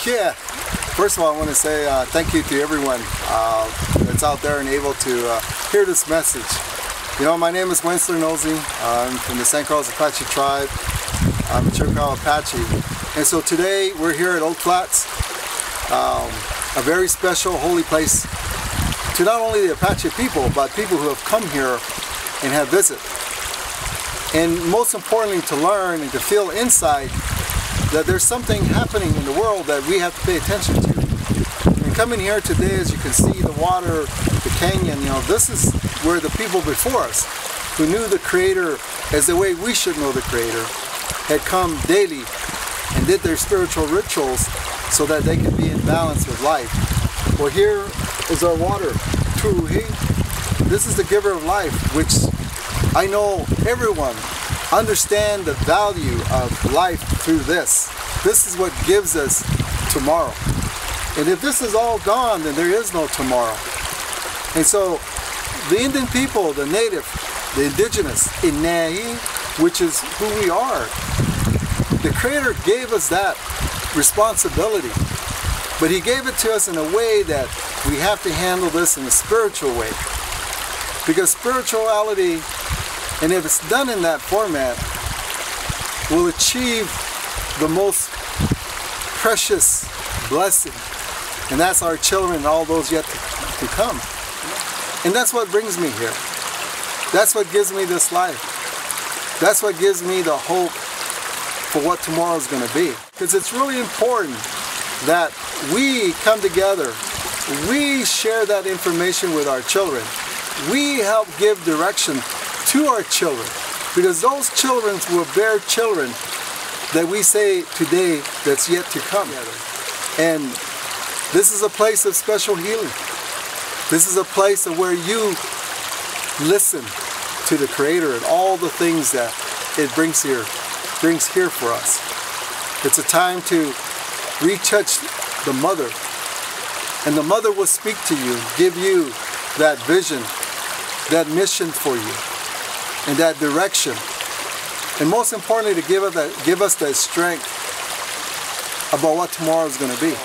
Yeah, first of all I want to say thank you to everyone that's out there and able to hear this message. You know, my name is Wendsler Nosie. I'm from the San Carlos Apache Tribe. I'm a Chiricahua Apache. And so today we're here at Oak Flats, a very special holy place to not only the Apache people, but people who have come here and have visited. And most importantly, to learn and to feel inside that there's something happening in the world that we have to pay attention to. And coming here today, as you can see the water, the canyon, you know, this is where the people before us, who knew the Creator as the way we should know the Creator, had come daily and did their spiritual rituals so that they could be in balance with life. Well, here is our water, Tuhi. This is the giver of life, which I know everyone understand the value of life through this. This is what gives us tomorrow. And if this is all gone, then there is no tomorrow. And so the Indian people, the native, the indigenous, Inahi, which is who we are, the Creator gave us that responsibility. But He gave it to us in a way that we have to handle this in a spiritual way. Because spirituality, and if it's done in that format, will achieve the most precious blessing. And that's our children and all those yet to come. And that's what brings me here. That's what gives me this life. That's what gives me the hope for what tomorrow is going to be. Because it's really important that we come together. We share that information with our children. We help give direction to our children, because those children will bear children that we say today that's yet to come. And this is a place of special healing. This is a place of where you listen to the Creator and all the things that it brings here for us. It's a time to retouch the mother, and the mother will speak to you, give you that vision, that mission for you, and that direction, and most importantly, to give us that strength about what tomorrow is going to be.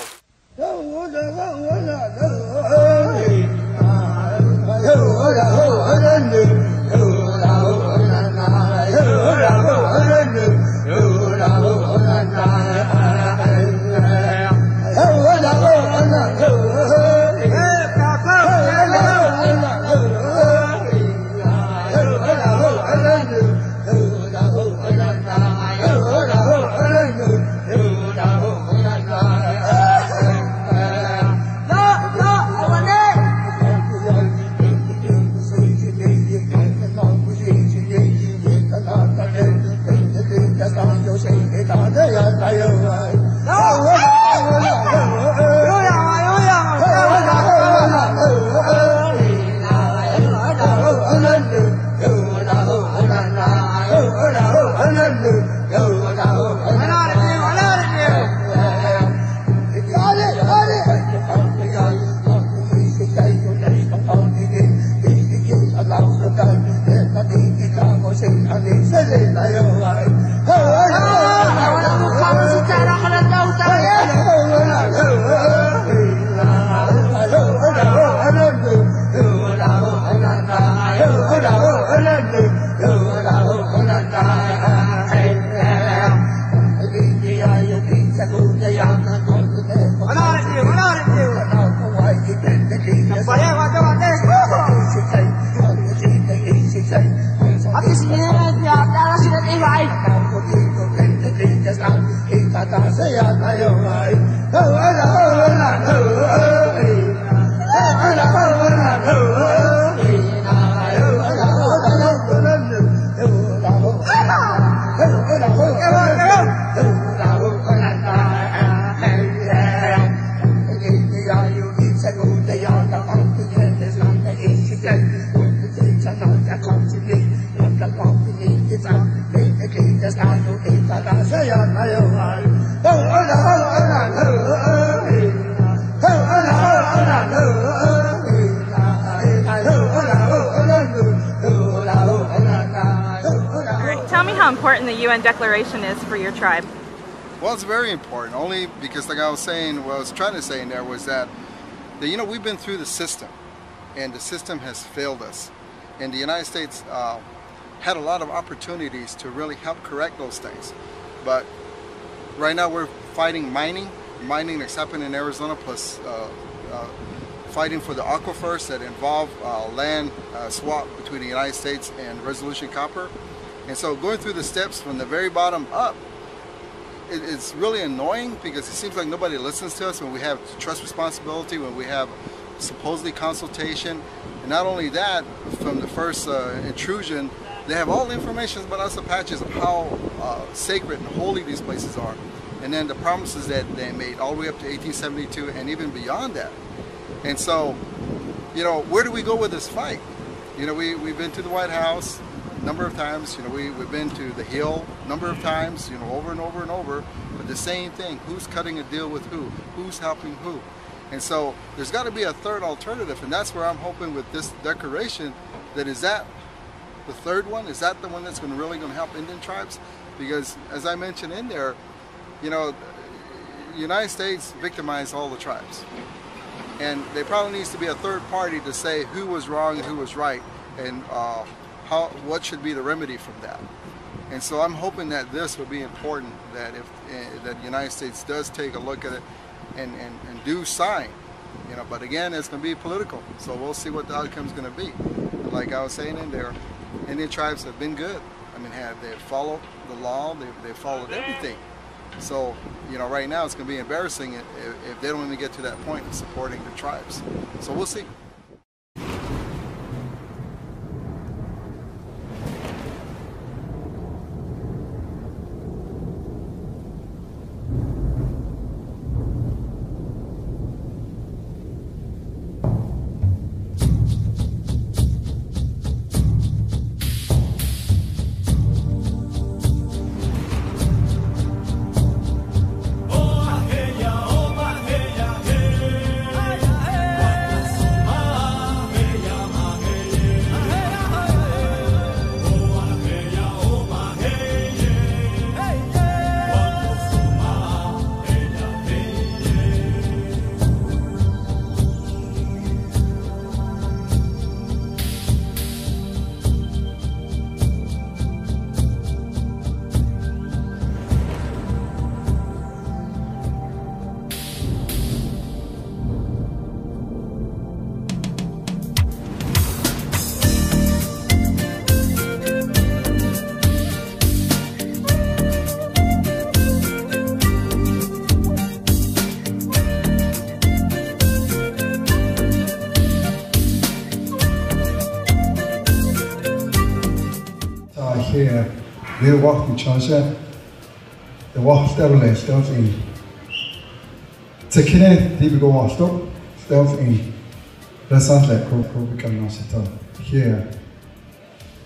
Tell me how important the UN Declaration is for your tribe. Well, it's very important, only because, like I was saying, what I was trying to say in there was that you know, we've been through the system, and the system has failed us. And the United States had a lot of opportunities to really help correct those things. But right now we're fighting mining that's happening in Arizona, plus fighting for the aquifers that involve land swap between the United States and Reservation copper. And so going through the steps from the very bottom up, it's really annoying because it seems like nobody listens to us when we have trust responsibility, when we have supposedly consultation. And not only that, from the first intrusion, they have all the information about us Apaches of how sacred and holy these places are. And then the promises that they made all the way up to 1872 and even beyond that. And so, you know, where do we go with this fight? You know, we've been to the White House a number of times. You know, we've been to the Hill a number of times, you know, over and over and over. But the same thing, who's cutting a deal with who? Who's helping who? And so there's got to be a third alternative, and that's where I'm hoping with this declaration, that is that the third one? Is that the one that's really going to help Indian tribes? Because as I mentioned in there, you know, the United States victimized all the tribes. And there probably needs to be a third party to say who was wrong and who was right, and what should be the remedy from that. And so I'm hoping that this will be important, that if that the United States does take a look at it and do sign, you know. But again, it's going to be political, so we'll see what the outcome is going to be. And like I was saying in there, Indian tribes have been good. I mean, they've followed the law, they've followed everything. So, you know, right now it's going to be embarrassing if they don't even get to that point of supporting the tribes. So we'll see. Here, they walk in Chonsha, the walk stable stealth in. Tekene, they go on stop, stealth in. That sounds like here.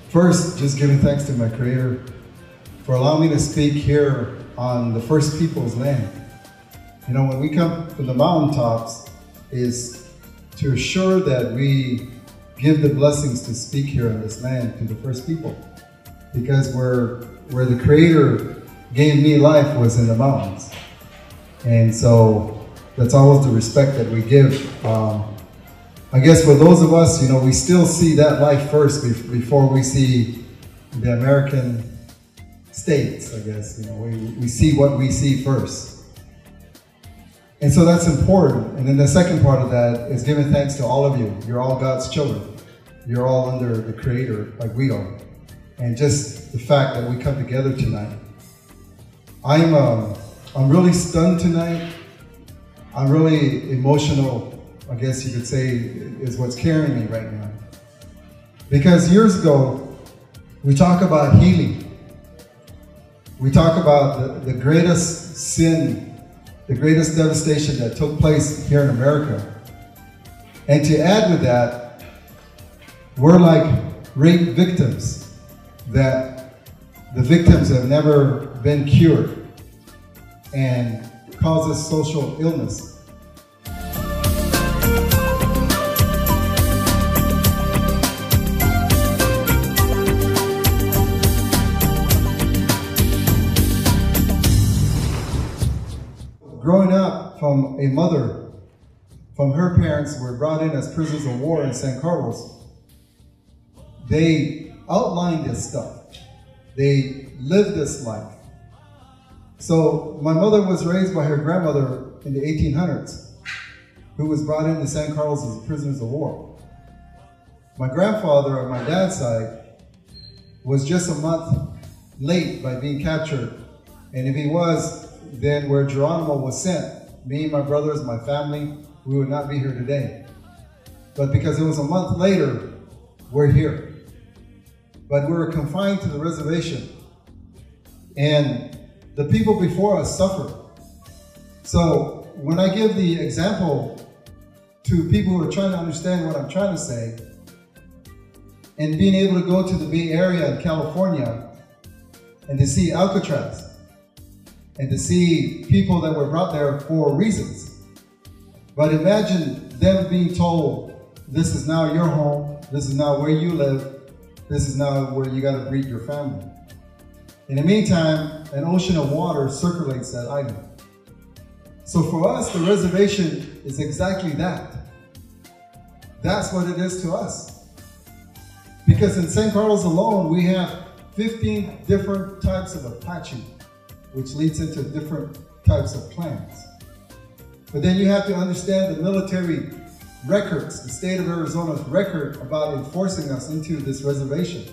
First, just giving thanks to my Creator for allowing me to speak here on the First People's land. You know, when we come from the mountaintops, is to assure that we give the blessings to speak here on this land to the First People. Because where the Creator gave me life was in the mountains. And so that's always the respect that we give. I guess for those of us, you know, we still see that life first before we see the American states, I guess. You know, we see what we see first. And so that's important. And then the second part of that is giving thanks to all of you. You're all God's children. You're all under the Creator like we are. And just the fact that we come together tonight. I'm really stunned tonight. I'm really emotional, I guess you could say, is what's carrying me right now. Because years ago, we talk about healing. We talk about the greatest sin, the greatest devastation that took place here in America. And to add with that, we're like rape victims, that the victims have never been cured. and causes social illness. Growing up from a mother, from her parents were brought in as prisoners of war in San Carlos, they outlined this stuff. They lived this life. So my mother was raised by her grandmother in the 1800s, who was brought into San Carlos as prisoners of war. My grandfather on my dad's side was just a month late by being captured. And if he was, then where Geronimo was sent, me, my brothers, my family, we would not be here today. But because it was a month later, we're here. But we were confined to the reservation. And the people before us suffered. So when I give the example to people who are trying to understand what I'm trying to say, and being able to go to the Bay Area in California and to see Alcatraz, and to see people that were brought there for reasons. But imagine them being told, this is now your home, this is now where you live, this is now where you got to greet your family. In the meantime, an ocean of water circulates that island. So for us, the reservation is exactly that. That's what it is to us. Because in San Carlos alone, we have 15 different types of Apache, which leads into different types of clans. But then you have to understand the military records, the state of Arizona's record about enforcing us into this reservation.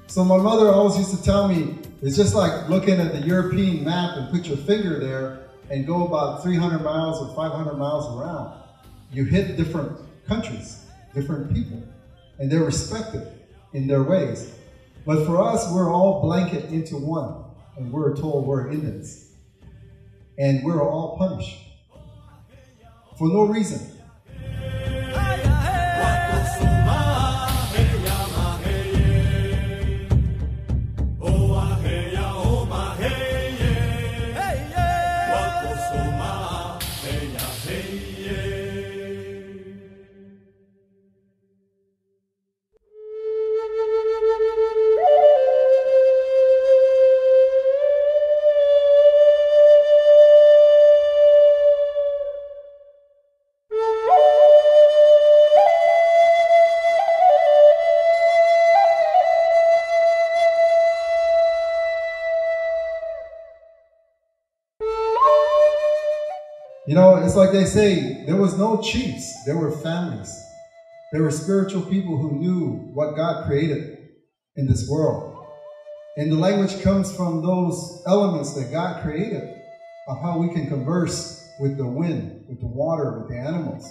So my mother always used to tell me, it's just like looking at the European map and put your finger there and go about 300 miles or 500 miles around. You hit different countries, different people, and they're respected in their ways. But for us, we're all blanket into one. And we're told we're Indians. And we're all punished for no reason. You know, it's like they say, there was no chiefs, there were families. There were spiritual people who knew what God created in this world. And the language comes from those elements that God created of how we can converse with the wind, with the water, with the animals.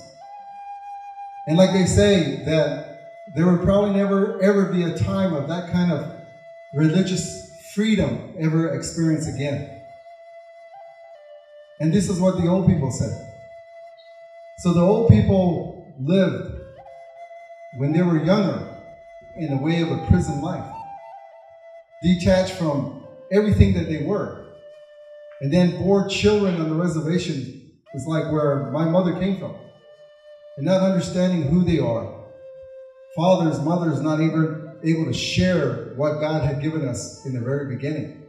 And like they say, that there would probably never ever be a time of that kind of religious freedom ever experienced again. And this is what the old people said. So the old people lived when they were younger in a way of a prison life, detached from everything that they were. And then bore children on the reservation is like where my mother came from. And not understanding who they are. Fathers, mothers not even able to share what God had given us in the very beginning.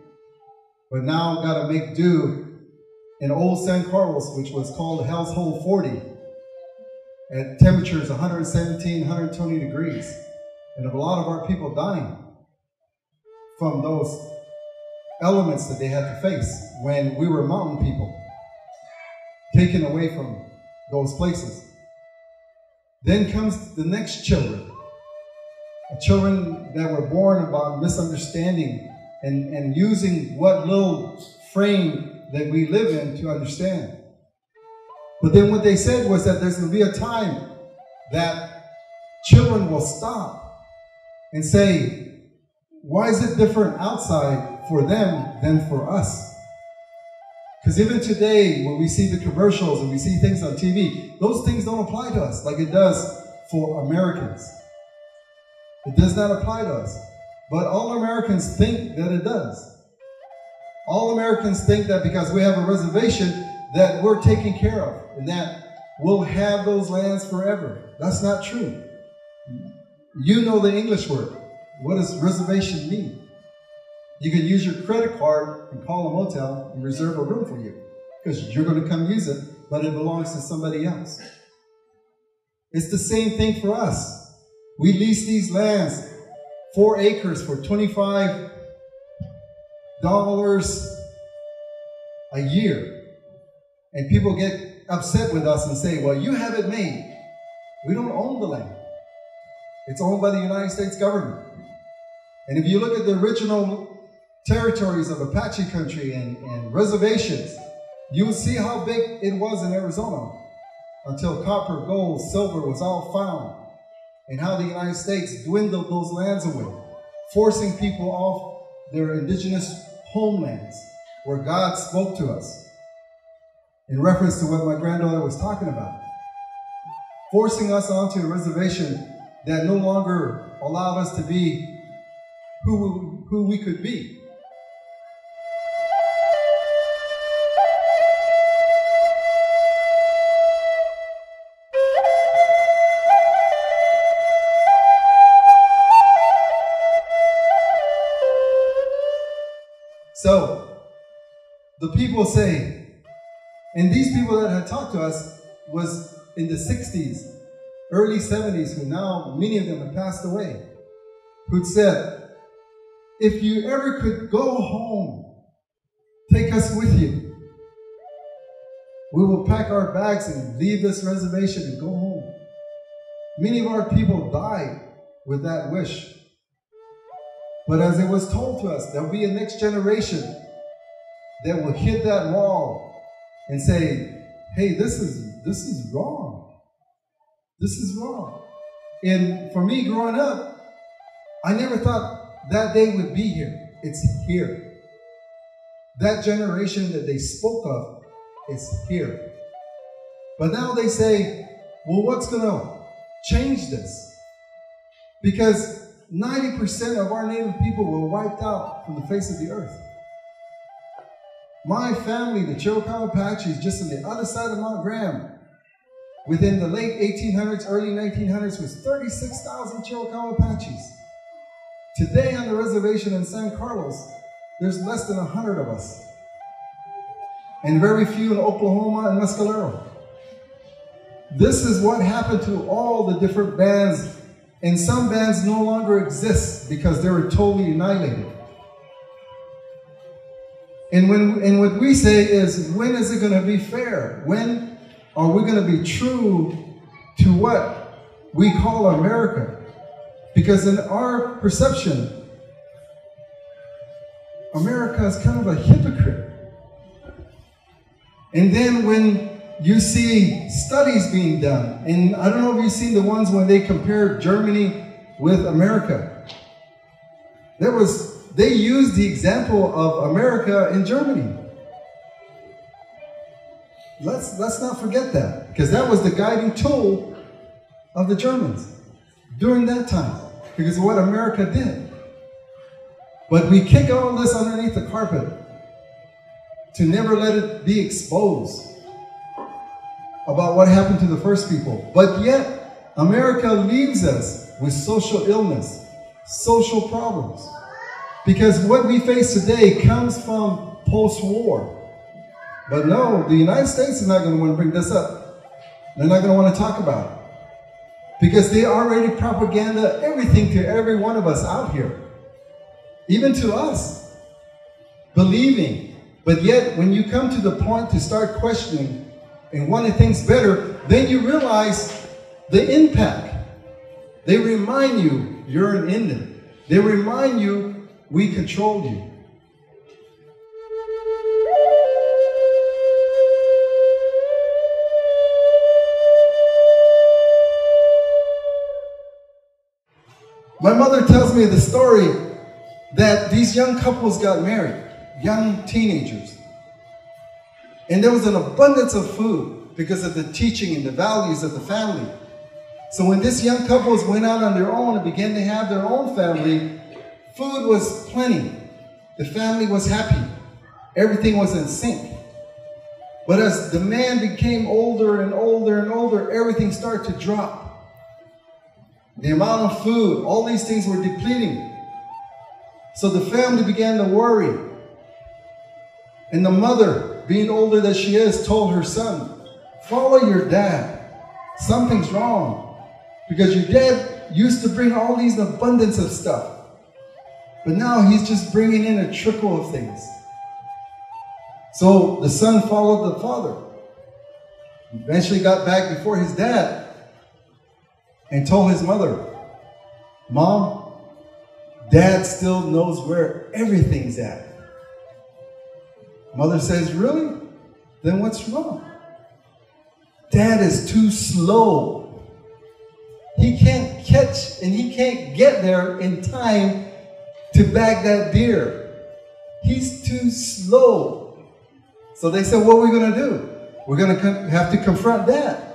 But now got to make do in old San Carlos, which was called Household 40, at temperatures 117, 120 degrees. And a lot of our people dying from those elements that they had to face when we were mountain people, taken away from those places. Then comes the next children, children that were born about misunderstanding and using what little frame that we live in to understand. But then what they said was that there's going to be a time that children will stop and say, why is it different outside for them than for us? Because even today, when we see the commercials and we see things on TV, those things don't apply to us like it does for Americans. It does not apply to us. But all Americans think that it does. All Americans think that because we have a reservation that we're taken care of and that we'll have those lands forever. That's not true. You know the English word. What does reservation mean? You can use your credit card and call a motel and reserve a room for you because you're going to come use it, but it belongs to somebody else. It's the same thing for us. We lease these lands, 4 acres for $25 a year. And people get upset with us and say, well, you have it made. We don't own the land. It's owned by the United States government. And if you look at the original territories of Apache country and reservations, you will see how big it was in Arizona until copper, gold, silver was all found, and how the United States dwindled those lands away, forcing people off their indigenous homelands where God spoke to us in reference to what my granddaughter was talking about, forcing us onto a reservation that no longer allowed us to be who we could be. So, the people say, and these people that had talked to us was in the 60s, early 70s, who now, many of them have passed away, who'd said, if you ever could go home, take us with you. We will pack our bags and leave this reservation and go home. Many of our people died with that wish. But as it was told to us, there'll be a next generation that will hit that wall and say, hey, this is wrong. This is wrong. And for me growing up, I never thought that day would be here. It's here. That generation that they spoke of is here. But now they say, well, what's going to change this? Because 90% of our native people were wiped out from the face of the earth. My family, the Chiricahua Apache, is just on the other side of Mount Graham. Within the late 1800s, early 1900s, was 36,000 Chiricahua Apaches. Today on the reservation in San Carlos, there's less than 100 of us. And very few in Oklahoma and Mescalero. This is what happened to all the different bands. And some bands no longer exist because they were totally annihilated. And what we say is, when is it going to be fair? When are we going to be true to what we call America? Because in our perception, America is kind of a hypocrite. And then when you see studies being done, and I don't know if you've seen the ones when they compared Germany with America. They used the example of America in Germany. Let's not forget that, because that was the guiding tool of the Germans during that time, because of what America did. But we kick all this underneath the carpet to never let it be exposed about what happened to the first people. But yet, America leaves us with social illness, social problems. Because what we face today comes from post-war. But no, the United States is not going to want to bring this up. They're not going to want to talk about it. Because they already propaganda everything to every one of us out here. Even to us. Believing. But yet, when you come to the point to start questioning and wanting things better, then you realize the impact. They remind you you're an Indian. They remind you we control you. My mother tells me the story that these young couples got married, young teenagers. And there was an abundance of food because of the teaching and the values of the family. So when these young couples went out on their own and began to have their own family, food was plenty. The family was happy. everything was in sync. But as the man became older and older and older, everything started to drop. The amount of food, all these things were depleting. So the family began to worry. And the mother, being older than she is, told her son, follow your dad. Something's wrong. Because your dad used to bring all these abundance of stuff. But now he's just bringing in a trickle of things. So the son followed the father. Eventually got back before his dad and told his mother, Mom, Dad still knows where everything's at. Mother says, really? Then what's wrong? Dad is too slow. He can't catch and he can't get there in time to bag that deer. He's too slow. So they said, what are we going to do? We're going to have to confront Dad.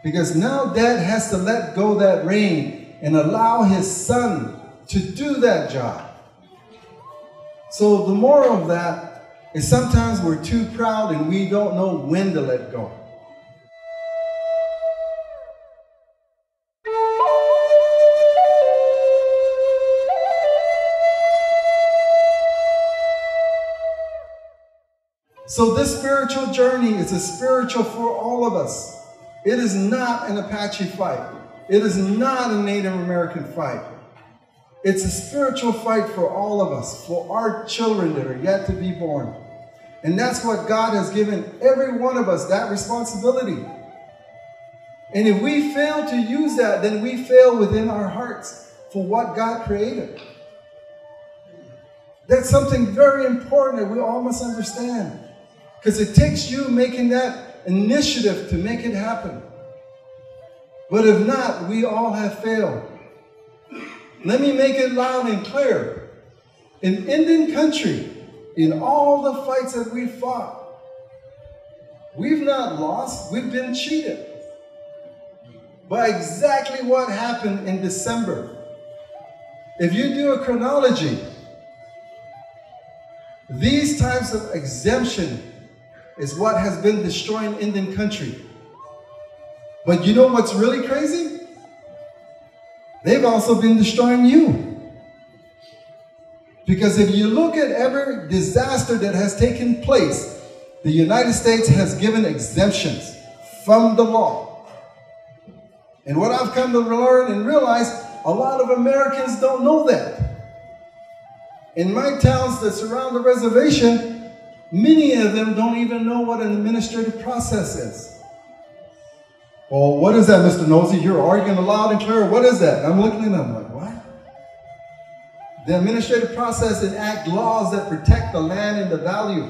Because now Dad has to let go that rein and allow his son to do that job. So the moral of that is sometimes we're too proud and we don't know when to let go. So this spiritual journey is a spiritual for all of us. It is not an Apache fight. It is not a Native American fight. It's a spiritual fight for all of us, for our children that are yet to be born. And that's what God has given every one of us, that responsibility. And if we fail to use that, then we fail within our hearts for what God created. That's something very important that we all must understand. Because it takes you making that initiative to make it happen. But if not, we all have failed. Let me make it loud and clear. In Indian country, in all the fights that we fought, we've not lost, we've been cheated. By exactly what happened in December. If you do a chronology, these types of exemption is what has been destroying Indian country. But you know what's really crazy? They've also been destroying you. Because if you look at every disaster that has taken place, the United States has given exemptions from the law. And what I've come to learn and realize, a lot of Americans don't know that. In my towns that surround the reservation, many of them don't even know what an administrative process is. Well, what is that, Mr. Nosie? You're arguing loud and clear. What is that? I'm looking at them like, what? The administrative process enact laws that protect the land and the value.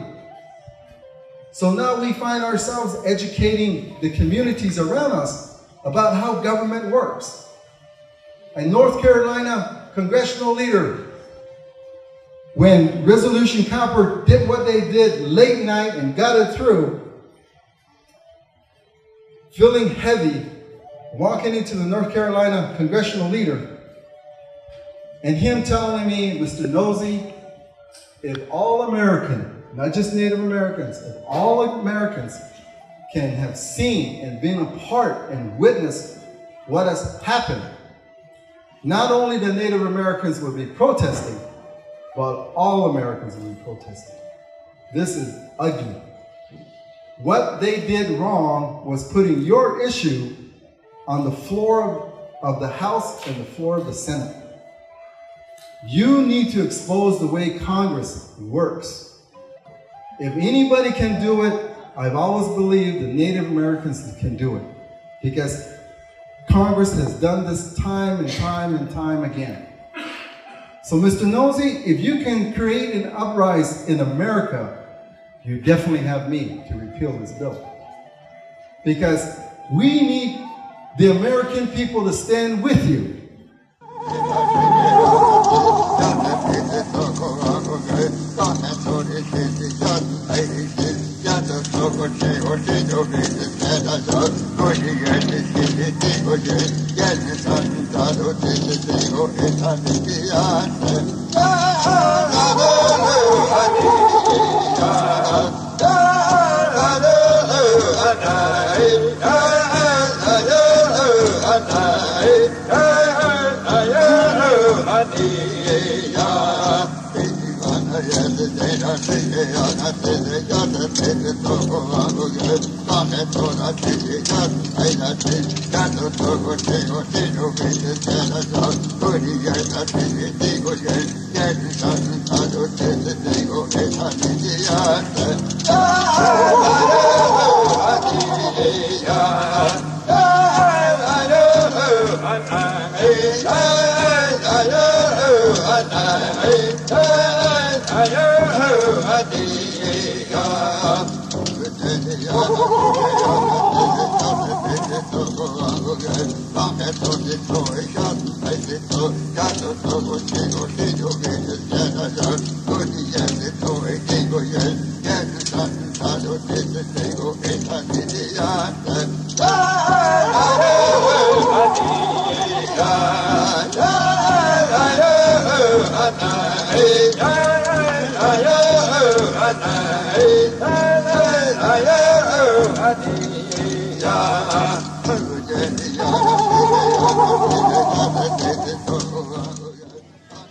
So now we find ourselves educating the communities around us about how government works. A North Carolina congressional leader, when Resolution Copper did what they did late night and got it through, feeling heavy, walking into the North Carolina congressional leader, and him telling me, Mr. Nosie, if all American, not just Native Americans, if all Americans can have seen and been a part and witnessed what has happened, not only the Native Americans will be protesting, but all Americans will be protesting. This is ugly. What they did wrong was putting your issue on the floor of the House and the floor of the Senate. You need to expose the way Congress works. If anybody can do it, I've always believed the Native Americans can do it. Because Congress has done this time and time and time again. So Mr. Nosie, if you can create an uprising in America, you definitely have me to repeal this bill. Because we need the American people to stand with you.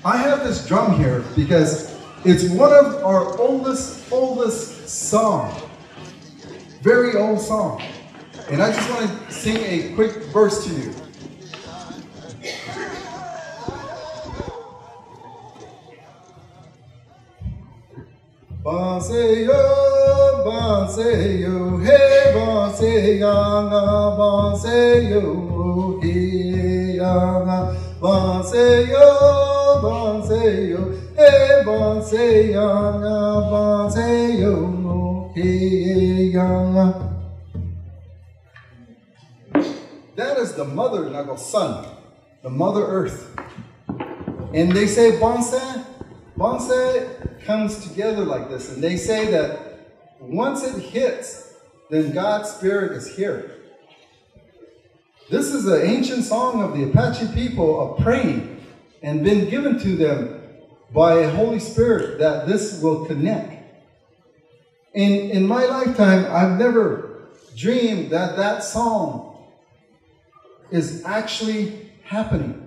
I have this drum here because it's one of our oldest song. Very old song. And I just want to sing a quick verse to you. Banseyo, banseyo, hey banseyanga, banseyo, hey yanga, banseyo, banseyo, hey banseyanga, banseyo, hey yanga. That is the mother, Nago sun, the mother earth. And they say bonsai, bonsai comes together like this, and they say that once it hits, then God's Spirit is here. This is an ancient song of the Apache people of praying and been given to them by a Holy Spirit that this will connect. In my lifetime, I've never dreamed that that song is actually happening.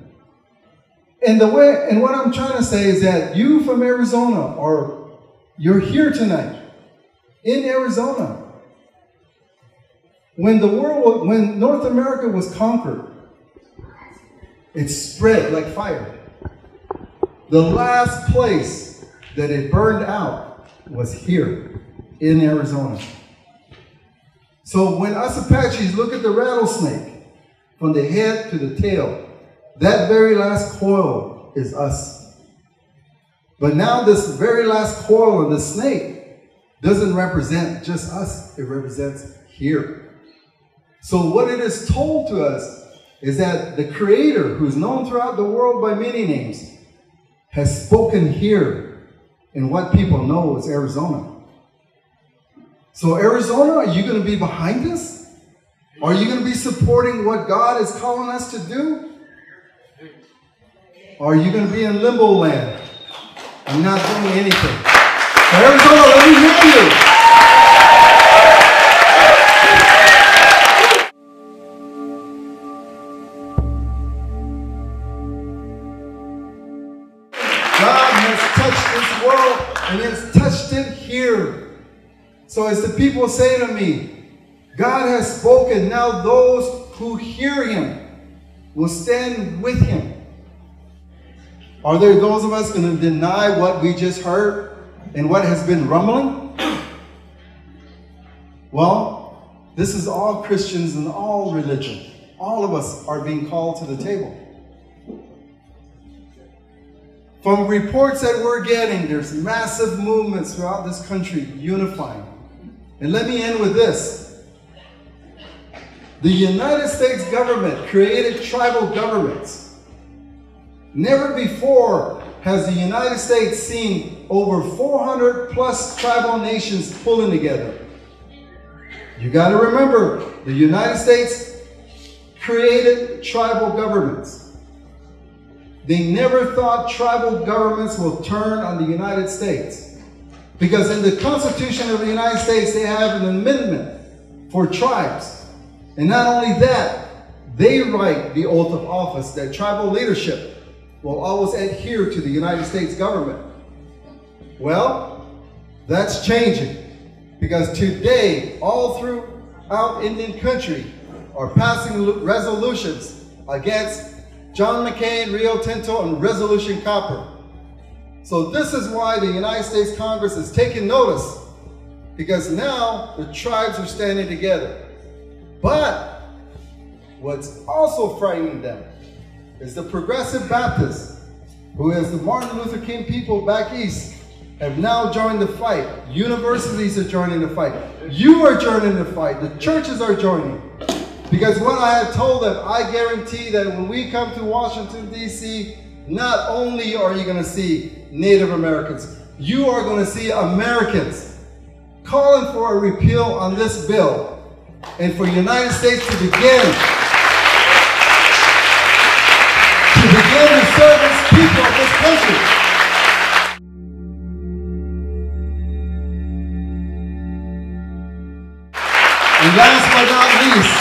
And what I'm trying to say is that you from Arizona, or you're here tonight in Arizona, when North America was conquered, it spread like fire. The last place that it burned out was here in Arizona. So when us Apaches look at the rattlesnake from the head to the tail, that very last coil is us. But now this very last coil of the snake doesn't represent just us, it represents here. So what it is told to us is that the Creator, who's known throughout the world by many names, has spoken here in what people know as Arizona. So Arizona, are you going to be behind us? Are you going to be supporting what God is calling us to do? Or are you going to be in limbo land and not doing anything? So Arizona, let me hear you. God has touched this world and He has touched it here. So as the people say to me, God has spoken, now those who hear Him will stand with Him. Are there those of us going to deny what we just heard and what has been rumbling? Well, this is all Christians and all religion. All of us are being called to the table. From reports that we're getting, there's massive movements throughout this country unifying. And let me end with this. The United States government created tribal governments. Never before has the United States seen over 400 plus tribal nations pulling together. You got to remember, the United States created tribal governments. They never thought tribal governments will turn on the United States. Because in the Constitution of the United States, they have an amendment for tribes. And not only that, they write the oath of office that tribal leadership will always adhere to the United States government. Well, that's changing, because today, all throughout Indian country are passing resolutions against John McCain, Rio Tinto, and Resolution Copper. So this is why the United States Congress is taking notice, because now the tribes are standing together. But what's also frightening them is the progressive Baptists, who is the Martin Luther King people back east, have now joined the fight. Universities are joining the fight. You are joining the fight. The churches are joining. Because what I have told them, I guarantee that when we come to Washington, D.C., not only are you going to see Native Americans, you are going to see Americans calling for a repeal on this bill, and for the United States to begin to serve its people of this country. And last but not least,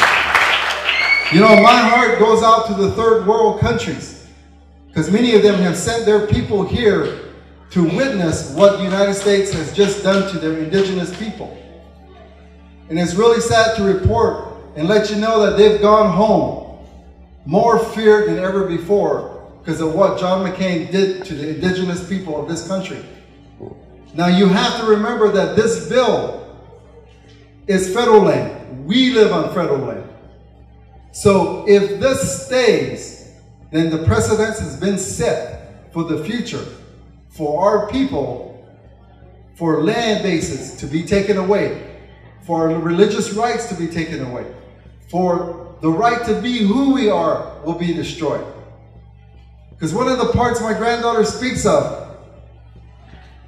you know, my heart goes out to the third world countries, because many of them have sent their people here to witness what the United States has just done to their indigenous people. And it's really sad to report and let you know that they've gone home more feared than ever before because of what John McCain did to the indigenous people of this country. Now you have to remember that this bill is federal land. We live on federal land. So if this stays, then the precedence has been set for the future for our people, for land bases to be taken away, for our religious rights to be taken away, for the right to be who we are will be destroyed. Because one of the parts my granddaughter speaks of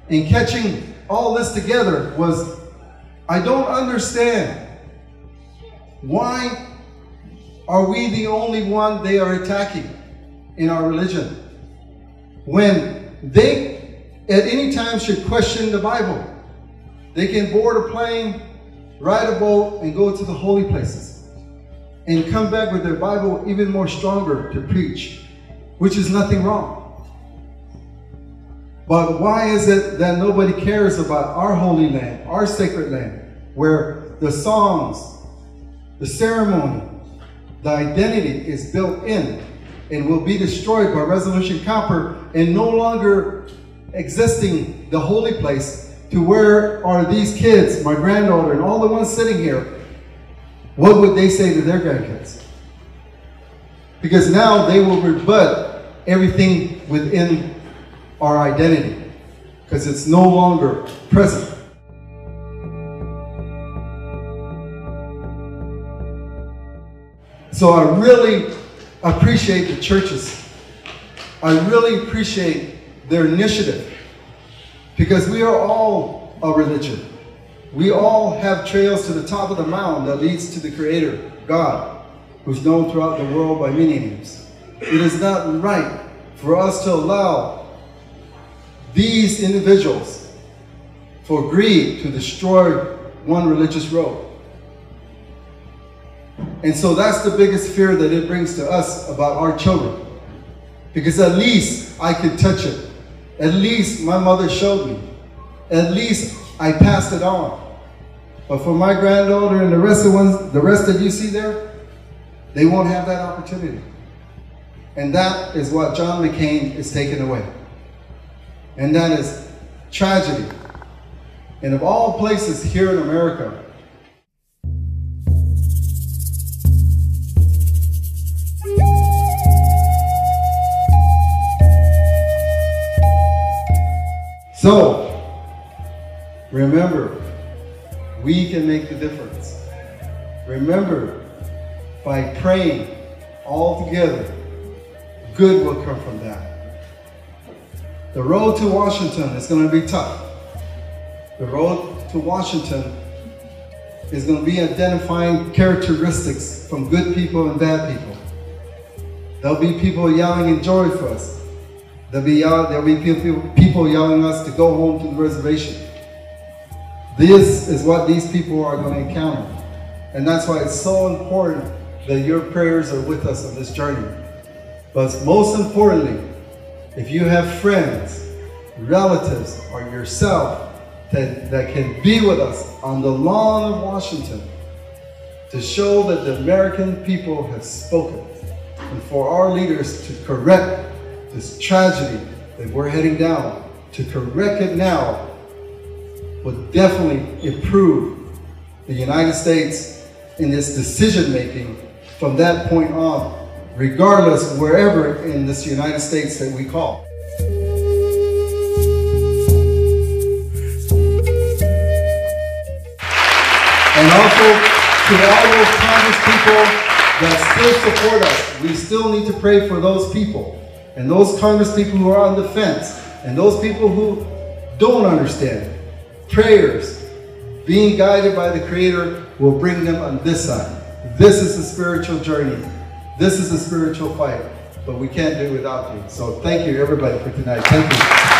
in catching all this together was, I don't understand, why are we the only one they are attacking in our religion, when they at any time should question the Bible? They can board a plane, ride a boat, and go to the holy places and come back with their Bible even more stronger to preach, which is nothing wrong. But why is it that nobody cares about our holy land, our sacred land, where the songs, the ceremony, the identity is built in and will be destroyed by Resolution Copper, and no longer existing the holy place? To where are these kids, my granddaughter and all the ones sitting here, what would they say to their grandkids? Because now they will rebut everything within our identity, because it's no longer present. So I really appreciate the churches. I really appreciate their initiative, because we are all a religion. We all have trails to the top of the mountain that leads to the Creator, God, who's known throughout the world by many names. It is not right for us to allow these individuals for greed to destroy one religious road. And so that's the biggest fear that it brings to us about our children. Because at least I could touch it. At least my mother showed me. At least I passed it on. But for my granddaughter and the rest that you see there, they won't have that opportunity. And that is what John McCain is taking away. And that is tragedy. And of all places here in America, so, remember, we can make the difference. Remember, by praying all together, good will come from that. The road to Washington is going to be tough. The road to Washington is going to be identifying characteristics from good people and bad people. There'll be people yelling in joy for us. There'll be people yelling us to go home to the reservation. This is what these people are going to encounter. And that's why it's so important that your prayers are with us on this journey. But most importantly, if you have friends, relatives, or yourself that can be with us on the lawn of Washington to show that the American people have spoken, and for our leaders to correct this tragedy that we're heading down, to correct it now would definitely improve the United States in its decision making from that point on, regardless wherever in this United States that we call. And also to all those Congress people that still support us, we still need to pray for those people. And those Congress people who are on the fence, and those people who don't understand. Prayers, being guided by the Creator, will bring them on this side. This is a spiritual journey. This is a spiritual fight. But we can't do it without you. So thank you everybody for tonight. Thank you.